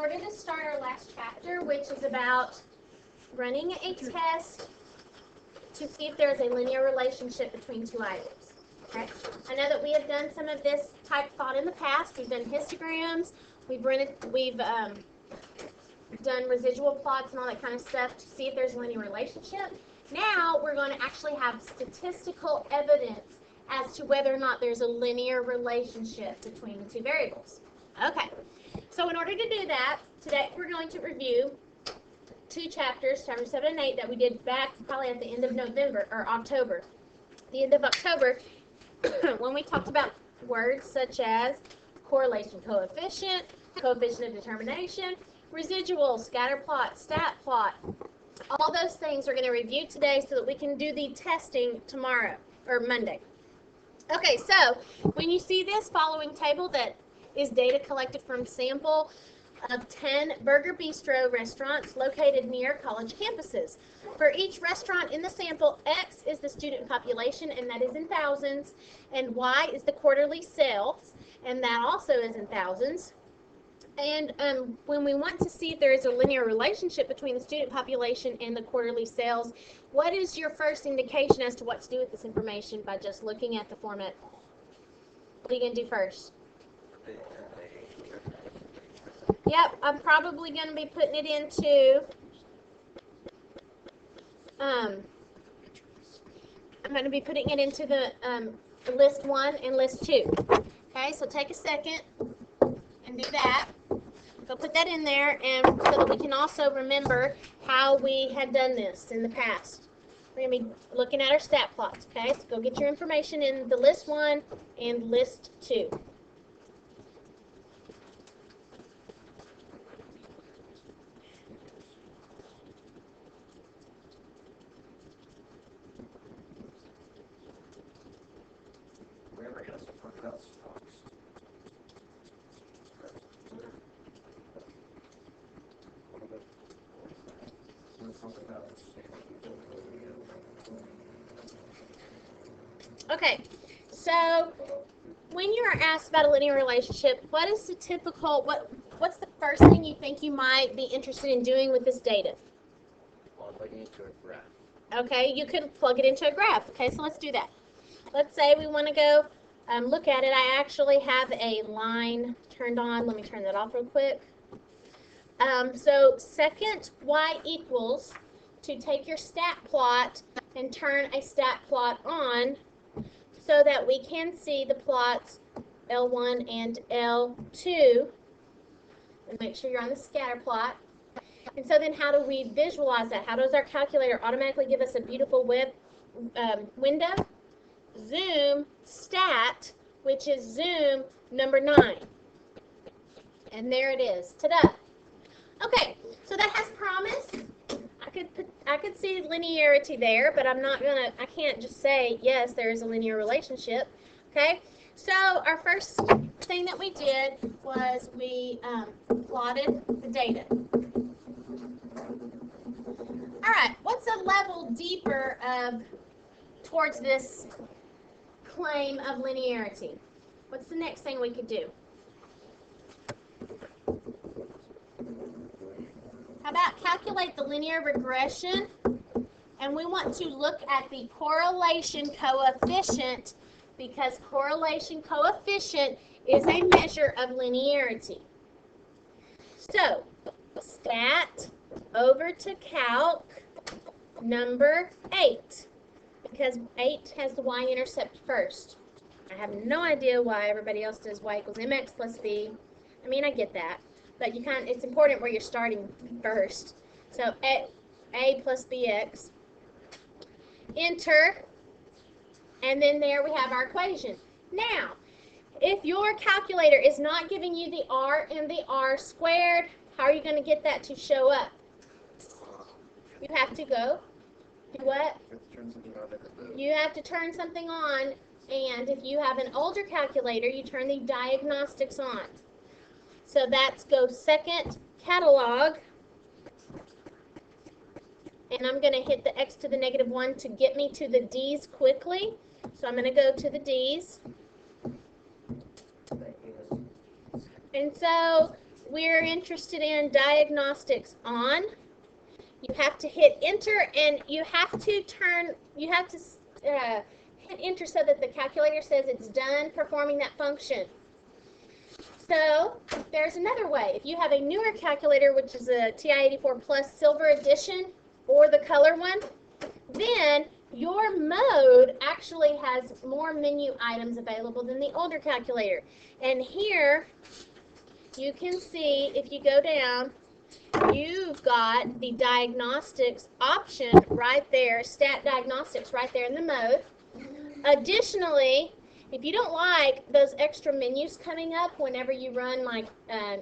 order to start our last chapter, which is about running a test to see if there's a linear relationship between two items. Okay? I know that we have done some of this type thought in the past. We've done histograms. We've done residual plots and all that kind of stuff to see if there's a linear relationship. Now we're going to actually have statistical evidence as to whether or not there's a linear relationship between the two variables. Okay, so in order to do that, today we're going to review two chapters, chapters 7 and 8, that we did back probably at the end of November, or October. The end of October, when we talked about words such as correlation coefficient, coefficient of determination, residual, scatter plot, stat plot. All those things we're going to review today so that we can do the testing tomorrow, or Monday. Okay, so when you see this following table that is data collected from sample of 10 Burger Bistro restaurants located near college campuses. For each restaurant in the sample, X is the student population, and that is in thousands, and Y is the quarterly sales, and that also is in thousands. And when we want to see if there is a linear relationship between the student population and the quarterly sales, what is your first indication as to what to do with this information by just looking at the format? What are you going to do first? Yep, I'm probably going to be putting it into, the list 1 and list 2. Okay, so take a second and do that. Go put that in there, and so that we can also remember how we had done this in the past. We're going to be looking at our stat plots, okay? So go get your information in the list 1 and list 2. Okay, so when you're asked about a linear relationship, what is the typical, what's the first thing you think you might be interested in doing with this data? Plugging into a graph. Okay, you could plug it into a graph. Okay, so let's do that. Let's say we want to go look at it. I actually have a line turned on. Let me turn that off real quick. So second y equals to take your stat plot and turn a stat plot on so that we can see the plots L1 and L2. And make sure you're on the scatter plot. And so then how do we visualize that? How does our calculator automatically give us a beautiful web window? Zoom stat, which is zoom number 9. And there it is. Ta-da! Okay, so that has promise. I could see linearity there, but I can't just say, yes, there is a linear relationship. Okay, so our first thing that we did was we plotted the data. All right, what's a level deeper towards this claim of linearity? What's the next thing we could do? How about calculate the linear regression? And we want to look at the correlation coefficient, because correlation coefficient is a measure of linearity. So, stat over to calc number 8, because 8 has the y-intercept first. I have no idea why everybody else does y equals mx plus b. I mean, I get that, but it's important where you're starting first. So a plus bx, enter, and then there we have our equation. Now, if your calculator is not giving you the r and the r squared, how are you going to get that to show up? You have to go, do what? You have to turn something on, and if you have an older calculator, you turn the diagnostics on. So that's go second catalog, and I'm going to hit the x to the negative 1 to get me to the d's quickly. So I'm going to go to the d's. And so we're interested in diagnostics on. You have to hit enter, and you have to hit enter so that the calculator says it's done performing that function. So there's another way. If you have a newer calculator, which is a TI-84 Plus Silver Edition or the color one, then your mode actually has more menu items available than the older calculator. And here you can see, if you go down, you've got the diagnostics option right there, stat diagnostics right there in the mode. Additionally, if you don't like those extra menus coming up whenever you run like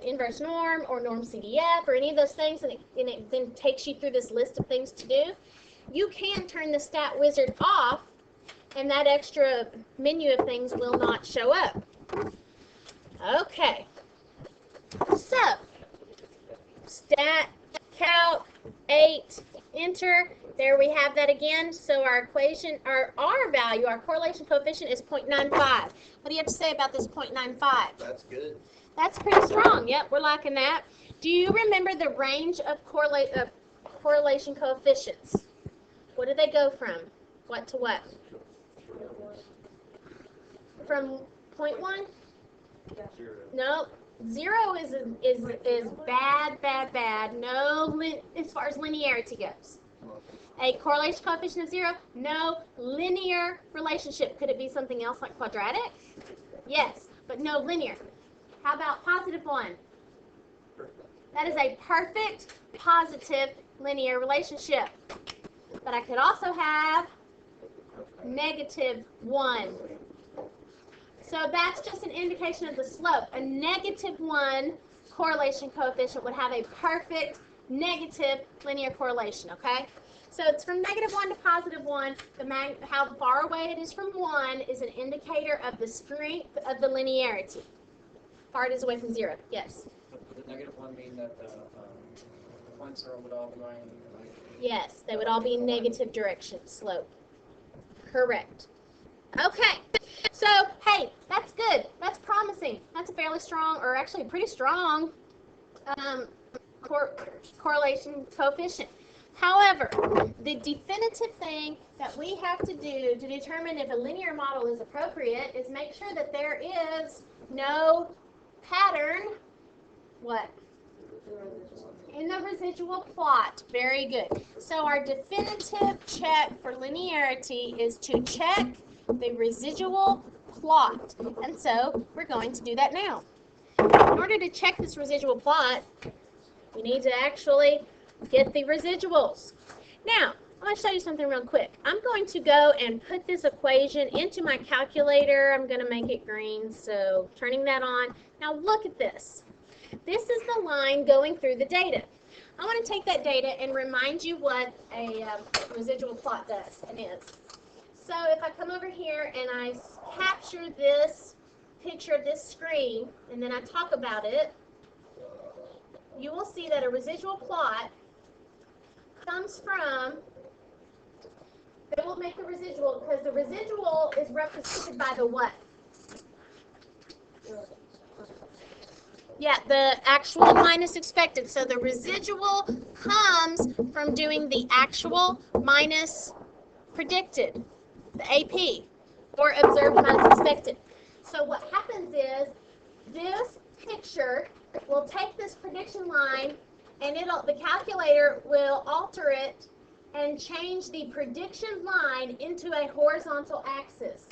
inverse norm or norm CDF or any of those things, and it then takes you through this list of things to do, you can turn the stat wizard off, and that extra menu of things will not show up. Okay, so stat calc 8 enter. There we have that again. So our equation, our R value, our correlation coefficient is 0.95. What do you have to say about this 0.95? That's good. That's pretty strong. Yep, we're liking that. Do you remember the range of correlation coefficients? What do they go from? What to what? From 0.1? Nope. 0 is bad. No, as far as linearity goes. A correlation coefficient of 0, no linear relationship. Could it be something else like quadratic? Yes, but no linear. How about positive 1? That is a perfect positive linear relationship. But I could also have negative 1. So that's just an indication of the slope. A negative 1 correlation coefficient would have a perfect negative linear correlation, okay? So it's from negative 1 to positive 1. How far away it is from 1 is an indicator of the strength of the linearity. Far it is away from 0, yes. Would the negative 1 mean that the points would all be going like... Yes, they would all be negative direction, slope. Correct. Okay, so, hey, that's good. That's promising. That's a fairly strong, or actually a pretty strong correlation coefficient. However, the definitive thing that we have to do to determine if a linear model is appropriate is make sure that there is no pattern, what? In the residual plot. Very good. So our definitive check for linearity is to check the residual plot. And so we're going to do that now. In order to check this residual plot, we need to actually get the residuals. Now, I'm going to show you something real quick. I'm going to go and put this equation into my calculator. I'm going to make it green, so turning that on. Now look at this. This is the line going through the data. I want to take that data and remind you what a residual plot does and is. So if I come over here and I capture this picture of this screen and then I talk about it, you will see that a residual plot comes from, they will make the residual, because the residual is represented by the what? Yeah, the actual minus expected. So the residual comes from doing the actual minus predicted, the AP, or observed minus expected. So what happens is this picture will take this prediction line and the calculator will alter it and change the prediction line into a horizontal axis.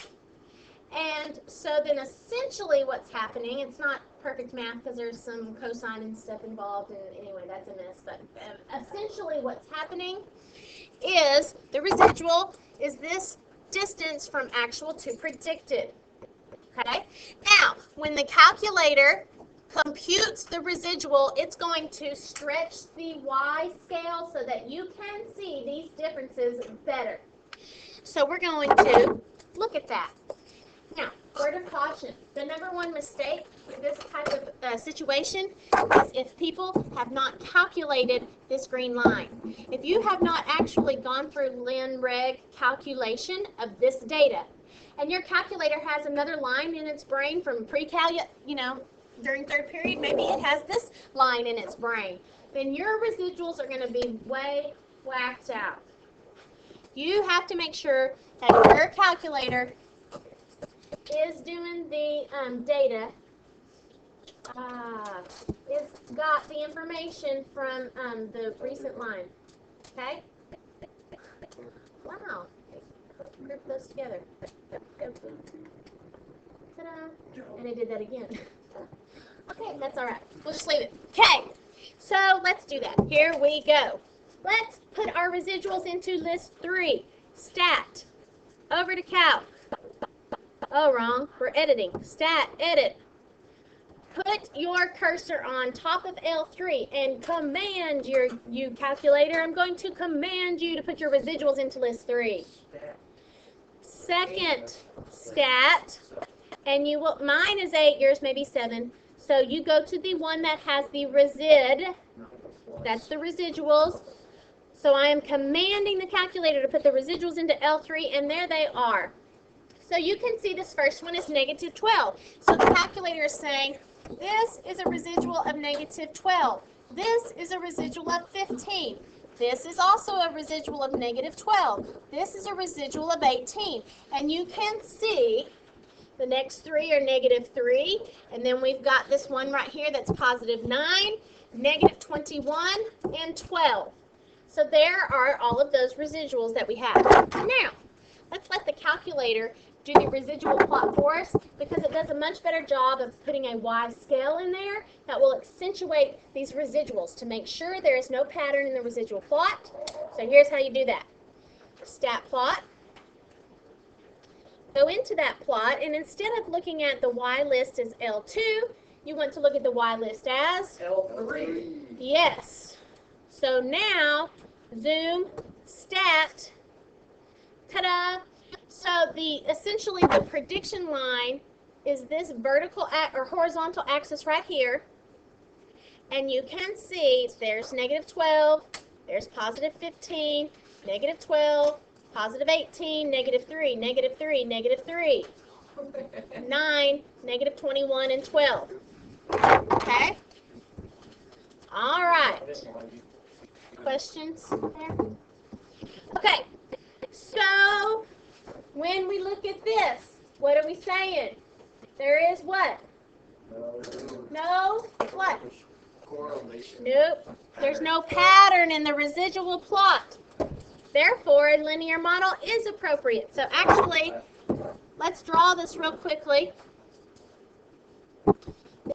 And so then essentially what's happening, it's not perfect math because there's some cosine and stuff involved, and anyway, that's a mess, but essentially what's happening is the residual is this distance from actual to predicted. Okay? Now, when the calculator computes the residual, it's going to stretch the y scale so that you can see these differences better. So we're going to look at that. Now, word of caution, the number one mistake with this type of situation is if people have not calculated this green line. If you have not actually gone through lin-reg calculation of this data, and your calculator has another line in its brain from pre-cal, during third period, maybe it has this line in its brain. Then your residuals are going to be way whacked out. You have to make sure that your calculator is doing the data. It's got the information from the recent line. Okay? Wow. Group those together. Ta-da. And I did that again. Okay, that's all right. We'll just leave it. Okay. So let's do that. Here we go. Let's put our residuals into list 3. Stat. Over to calc. Oh, wrong. We're editing. Stat, edit. Put your cursor on top of L3 and command you calculator. I'm going to command you to put your residuals into list 3. Second, stat. And you will, mine is 8, yours may be 7. So you go to the one that has the resid. That's the residuals. So I am commanding the calculator to put the residuals into L3, and there they are. So you can see this first one is negative 12. So the calculator is saying, this is a residual of negative 12. This is a residual of 15. This is also a residual of negative 12. This is a residual of 18. And you can see the next 3 are negative 3. And then we've got this one right here that's positive 9, negative 21, and 12. So there are all of those residuals that we have. Now, let's let the calculator do the residual plot for us, because it does a much better job of putting a Y scale in there that will accentuate these residuals to make sure there is no pattern in the residual plot. So here's how you do that. Stat plot. Go into that plot, and instead of looking at the Y list as L2, you want to look at the Y list as L3. Yes. So now, zoom, stat, ta-da. So essentially the prediction line is this vertical or horizontal axis right here. And you can see there's negative 12, there's positive 15, negative 12, positive 18, negative 3, negative 3, negative 3, 9, negative 21, and 12. Okay? All right. Questions there? Okay. So, when we look at this, what are we saying? There is what? No? What? Correlation. Nope. There's no pattern in the residual plot. Therefore, a linear model is appropriate. So actually, let's draw this real quickly.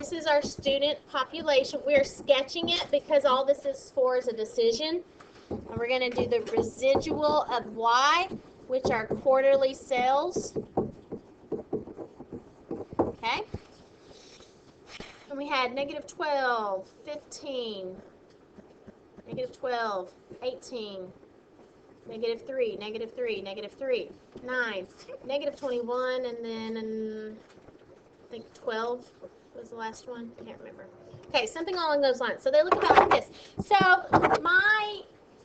This is our student population. We're sketching it because all this is for is a decision. And we're going to do the residual of Y, which are quarterly sales. Okay? And we had negative 12, 15, negative 12, 18, negative 3, negative 3, negative 3, 9, negative 21, and then I think 12 was the last one. I can't remember. Okay, something along those lines. So they look about like this. So my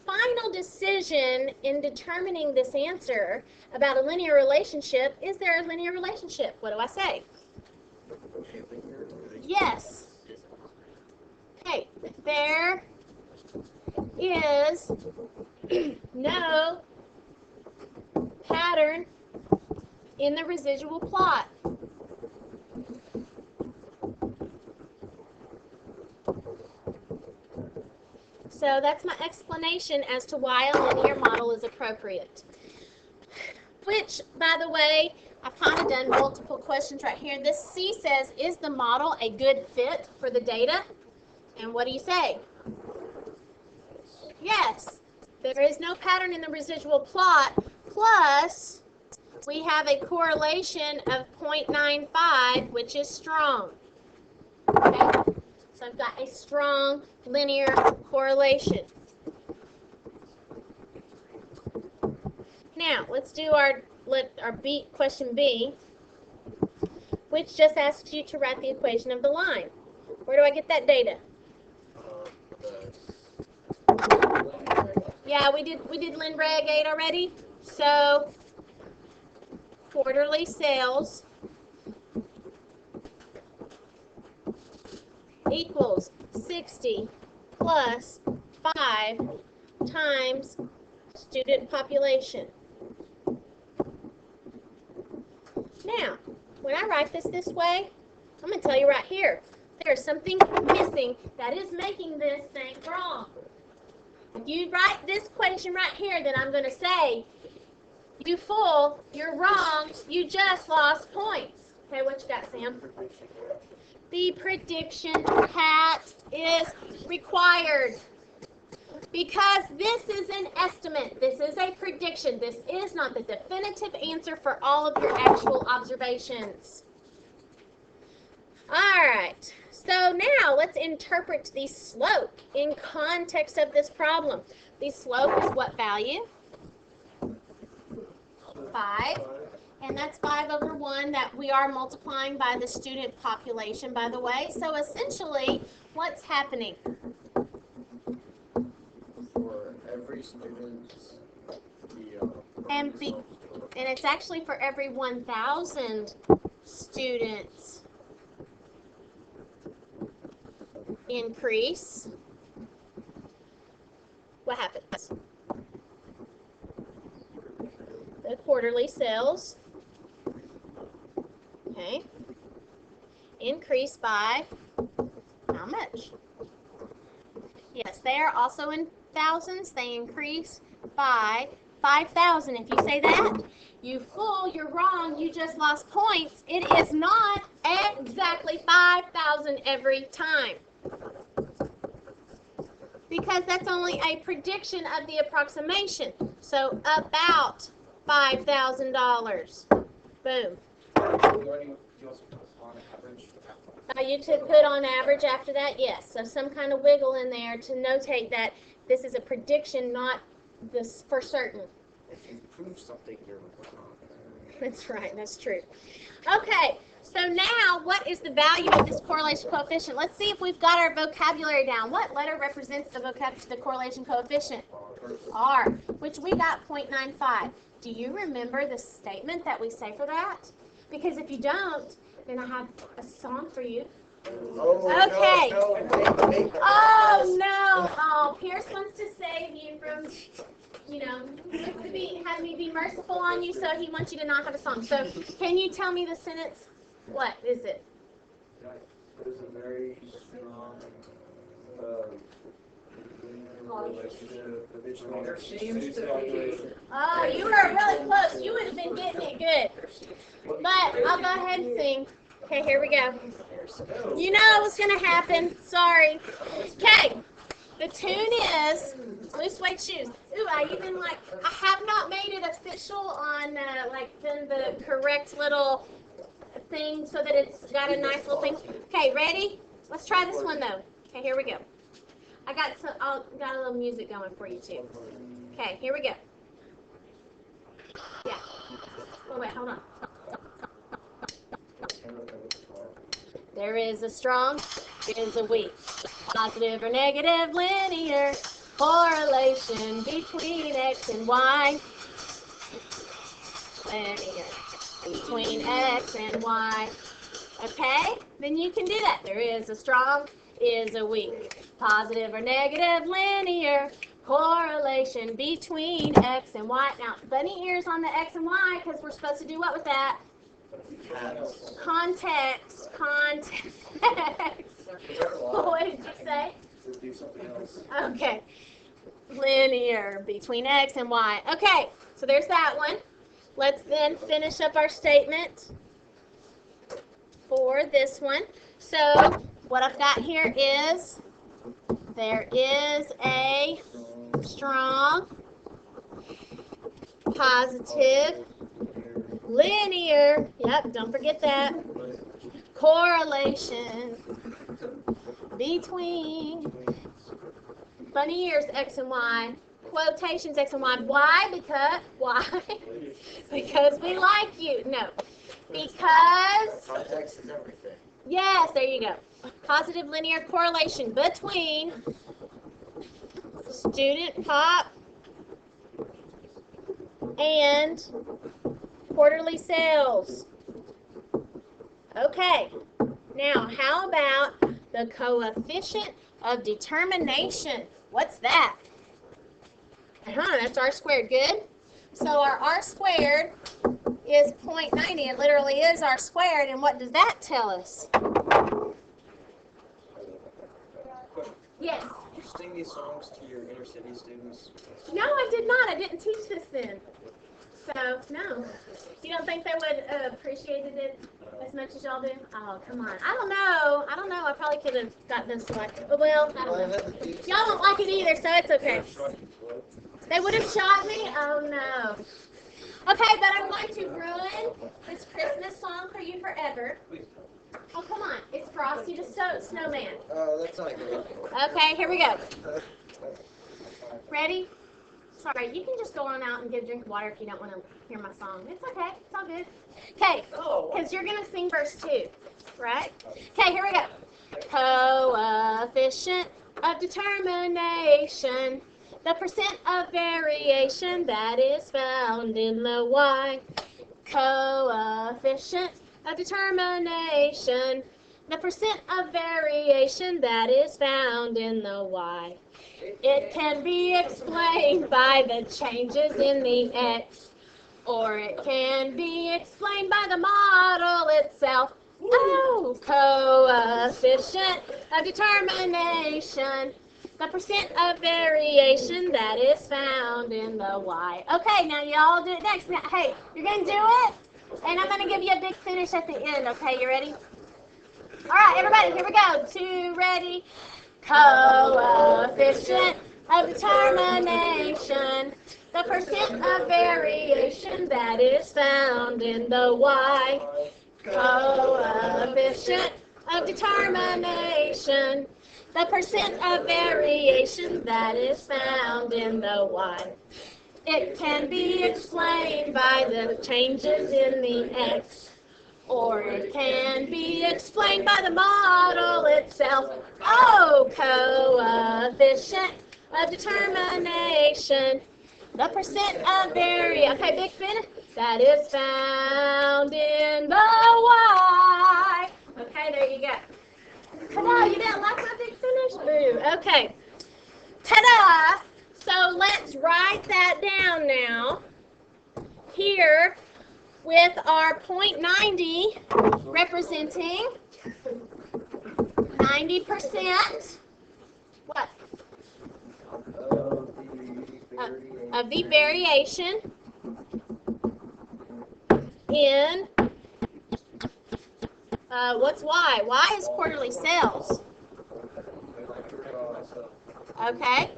final decision in determining this answer about a linear relationship, is there a linear relationship? What do I say? Yes. Okay, there is no pattern in the residual plot. So that's my explanation as to why a linear model is appropriate. Which, by the way, I've kind of done multiple questions right here. This C says, is the model a good fit for the data? And what do you say? Yes. There is no pattern in the residual plot, plus we have a correlation of 0.95, which is strong. Okay? So I've got a strong linear correlation. Now, let's do our question B, which just asks you to write the equation of the line. Where do I get that data? Yeah, we did Lin-Reg 8 already. So quarterly sales equals 60 plus 5 times student population. Now, when I write this way, I'm going to tell you right here, there's something missing that is making this thing wrong. If you write this equation right here, then I'm going to say, you fool, you're wrong, you just lost points. Okay, what you got, Sam? The prediction hat is required. Because this is an estimate, this is a prediction, this is not the definitive answer for all of your actual observations. All right, so now let's interpret the slope in context of this problem. The slope is what value? 5, and that's 5 over 1 that we are multiplying by the student population, by the way. So essentially, what's happening? For every student, And it's actually for every 1,000 students increase. What happens? The quarterly sales, okay, increase by how much? Yes, they are also in thousands. They increase by 5,000. If you say that, you fool, you're wrong, you just lost points. It is not exactly 5,000 every time, because that's only a prediction of the approximation. So about $5,000. Boom. You could put on average after that, yes. So some kind of wiggle in there to notate that this is a prediction, not this for certain. if you prove something, you're wrong. That's right, that's true. Okay, so now what is the value of this correlation coefficient? Let's see if we've got our vocabulary down. What letter represents the correlation coefficient? R, which we got 0.95. Do you remember the statement that we say for that? Because if you don't, then I have a song for you. Okay. Oh no! Oh, Pierce wants to save you from, have me be merciful on you, so he wants you to not have a song. So, can you tell me the sentence? What is it? There's a very strong relationship between There seems to be. Oh, you were really close. You would have been getting it good. But I'll go ahead and sing. Okay, here we go. You know what's going to happen. Sorry. Okay. The tune is Blue Suede Shoes. Ooh, I have not made it official on, done the correct little thing so that it's got a nice little thing. Okay, ready? Let's try this one, though. Okay, here we go. I got a little music going for you, too. Okay, here we go. Yeah. Oh, wait, hold on. There is a strong, there is a weak, positive or negative linear correlation between X and Y. Linear between X and Y. Okay? Then you can do that. There is a strong, is a weak, positive or negative linear correlation between X and Y. Now, bunny ears on the X and Y, because we're supposed to do what with that? Context. What did you say? do something else. Okay. Linear between X and Y. Okay, so there's that one. Let's then finish up our statement for this one. So what I've got here is there is a strong, positive, linear, yep, don't forget that, correlation between bunny ears X and Y, quotations X and Y. Why? Because we like you. No. Because Context is everything. yes, there you go. Positive linear correlation between student pop and quarterly sales. Okay. Now, how about The coefficient of determination. What's that? That's r squared. Good. So our r squared is 0.90. It literally is r squared. And what does that tell us? Yes. Did you sing these songs to your inner city students? No, I did not. I didn't teach this then. So, no. You don't think they would have appreciated it as much as y'all do? Oh, come on. I don't know. I probably could have gotten them selected. But, well, I don't know. Y'all don't like it either, so it's okay. They would have shot me? Oh, no. Okay, but I'm going to ruin this Christmas song for you forever. Oh, come on. It's Frosty the Snowman. Oh, that's not good. Okay, here we go. Ready? Sorry, you can just go on out and get a drink of water if you don't want to hear my song. It's okay. It's all good. Okay, because you're going to sing verse 2, right? Okay, here we go. Coefficient of determination. The percent of variation that is found in the y. Coefficient of determination. The percent of variation that is found in the y. It can be explained by the changes in the x, or it can be explained by the model itself. Oh, coefficient of determination. The percent of variation that is found in the y. Okay, now y'all do it next. Now, hey, you're going to do it, and I'm going to give you a big finish at the end. Okay, you ready? All right, everybody, here we go. 2, ready. Coefficient of determination. The percent of variation that is found in the y. Coefficient of determination. The percent of variation that is found in the y. It can be explained by the changes in the x, or it can be explained by the model itself. Oh, coefficient of determination. The percent of variation. Okay, big finish. That is found in the y. Okay, there you go. Ta-da, you didn't like my big finish? Boo. Okay. Ta-da! So let's write that down now. Here with our 0.90 representing 90%. What? Of the variation in what's y? Y is quarterly sales. Okay.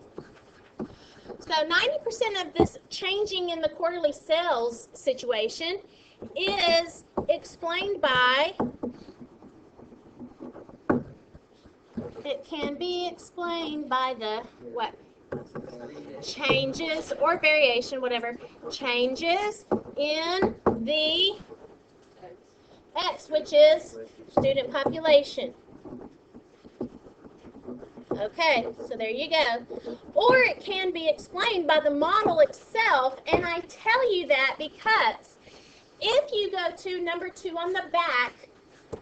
So 90% of this changing in the quarterly sales situation is explained by, it can be explained by the what? Changes or variation, whatever, changes in the X, which is student population. Okay, so there you go. Or it can be explained by the model itself, and I tell you that because if you go to number 2 on the back,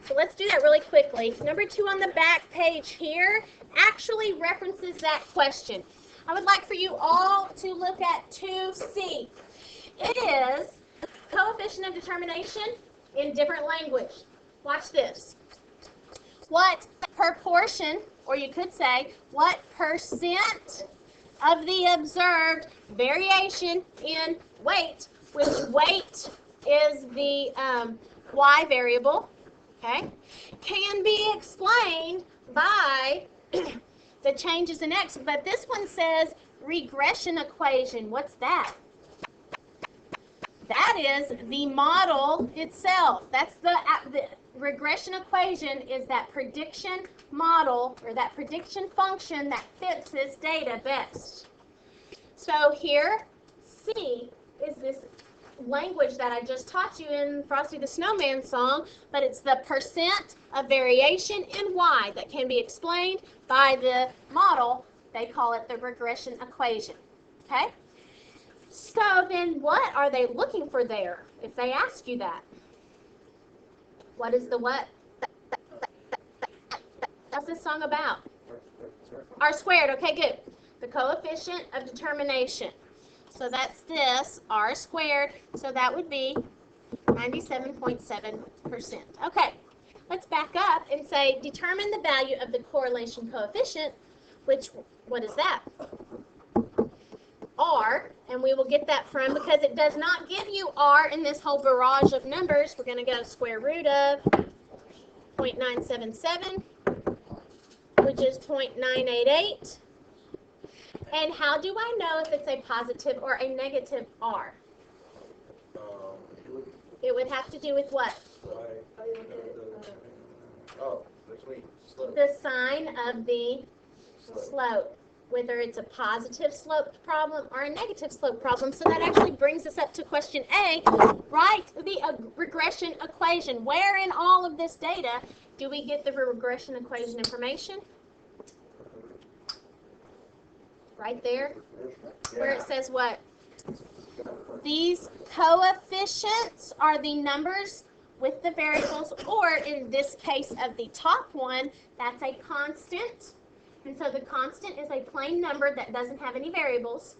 so let's do that really quickly. Number 2 on the back page here actually references that question. I would like for you all to look at 2C. It is coefficient of determination in different language. Watch this. What proportion, or you could say, what percent of the observed variation in weight, which weight is the y variable, okay, can be explained by the changes in x. But this one says regression equation. What's that? That is the model itself. That's the regression equation is that prediction model or that prediction function that fits this data best. So here, C is this language that I just taught you in Frosty the Snowman song, but it's the percent of variation in y that can be explained by the model. They call it the regression equation. Okay? So then what are they looking for there if they ask you that? What is the what? What's this song about? R squared. Okay, good. The coefficient of determination. So that's this, R squared. So that would be 97.7%. Okay, let's back up and say determine the value of the correlation coefficient, which, what is that? R, and we will get that from, because it does not give you R in this whole barrage of numbers, we're going to go square root of 0.977, which is 0.988. And how do I know if it's a positive or a negative R? It would have to do with what? Oh, between slope. The sign of the slope, whether it's a positive slope problem or a negative slope problem. So that actually brings us up to question A. Write the regression equation. Where in all of this data do we get the regression equation information? Right there, where it says what? These coefficients are the numbers with the variables, or in this case of the top one, that's a constant. And so the constant is a plain number that doesn't have any variables.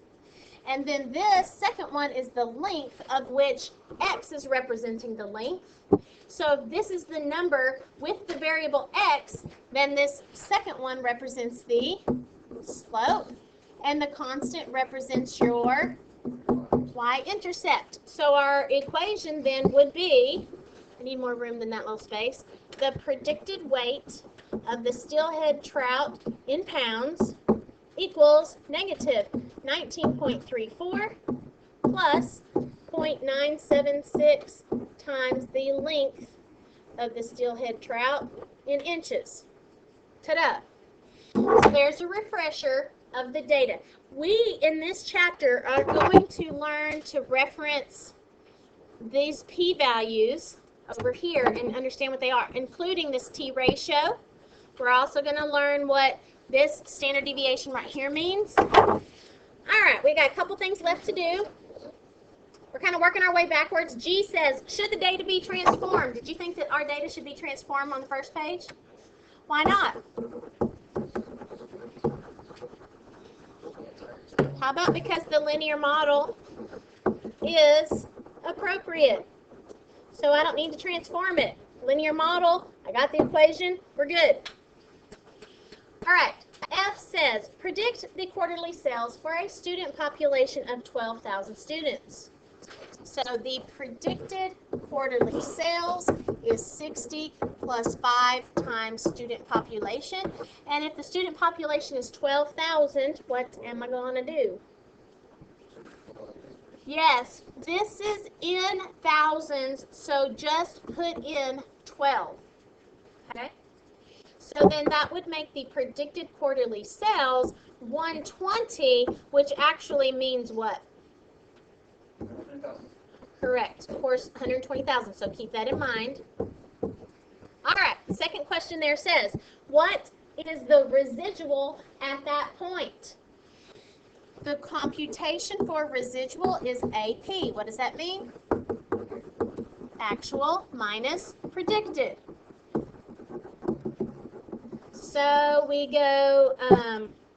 And then this second one is the length, of which x is representing the length. So if this is the number with the variable x, then this second one represents the slope, and the constant represents your y-intercept. So our equation then would be, I need more room than that little space, the predicted weight of the steelhead trout in pounds equals negative 19.34 plus 0.976 times the length of the steelhead trout in inches. Ta-da! So there's a refresher of the data. We, in this chapter, are going to learn to reference these p-values over here and understand what they are, including this t-ratio. We're also going to learn what this standard deviation right here means. All right, we got a couple things left to do. We're kind of working our way backwards. G says, should the data be transformed? Did you think that our data should be transformed on the first page? Why not? How about because the linear model is appropriate? So I don't need to transform it. Linear model, I got the equation, we're good. All right, F says, predict the quarterly sales for a student population of 12,000 students. So the predicted quarterly sales is 60 plus 5 times student population. And if the student population is 12,000, what am I going to do? Yes, this is in thousands, so just put in 12. Okay? So then that would make the predicted quarterly sales 120, which actually means what? 100,000. Correct. Of course, 120,000, so keep that in mind. All right, second question there says, what is the residual at that point? The computation for residual is AP. What does that mean? Actual minus predicted. So we go,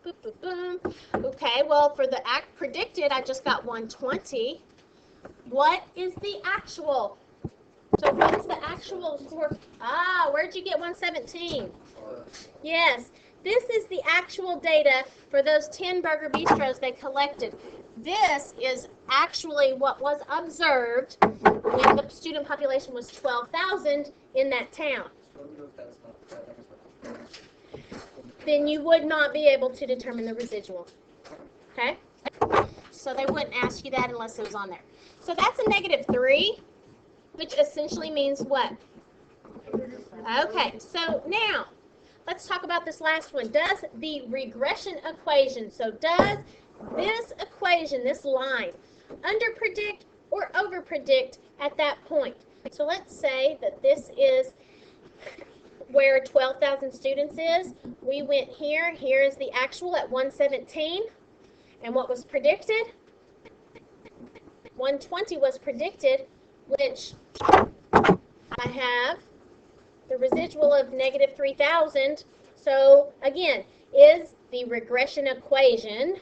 boom, boom, boom. Okay, well, for the predicted, I just got 120. What is the actual? So what is the actual for? Where'd you get 117? Yes, this is the actual data for those 10 burger bistros they collected. This is actually what was observed when the student population was 12,000 in that town. Then you would not be able to determine the residual. Okay? So they wouldn't ask you that unless it was on there. So that's a -3, which essentially means what? Okay, so now let's talk about this last one. Does the regression equation, so does this equation, this line, underpredict or overpredict at that point? So let's say that this is where 12,000 students is. We went here. Here is the actual at 117. And what was predicted? 120 was predicted, which I have the residual of -3,000. So again, is the regression equation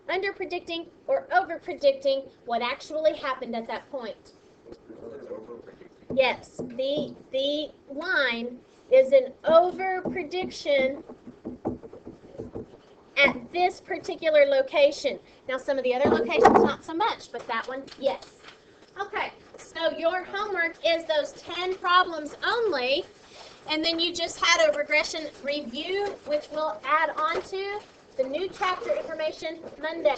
under-predicting or over-predicting what actually happened at that point? Yes, the line is an over-prediction at this particular location. Now, some of the other locations, not so much, but that one, yes. Okay, so your homework is those 10 problems only, and then you just had a regression review, which we'll add on to the new chapter information Monday.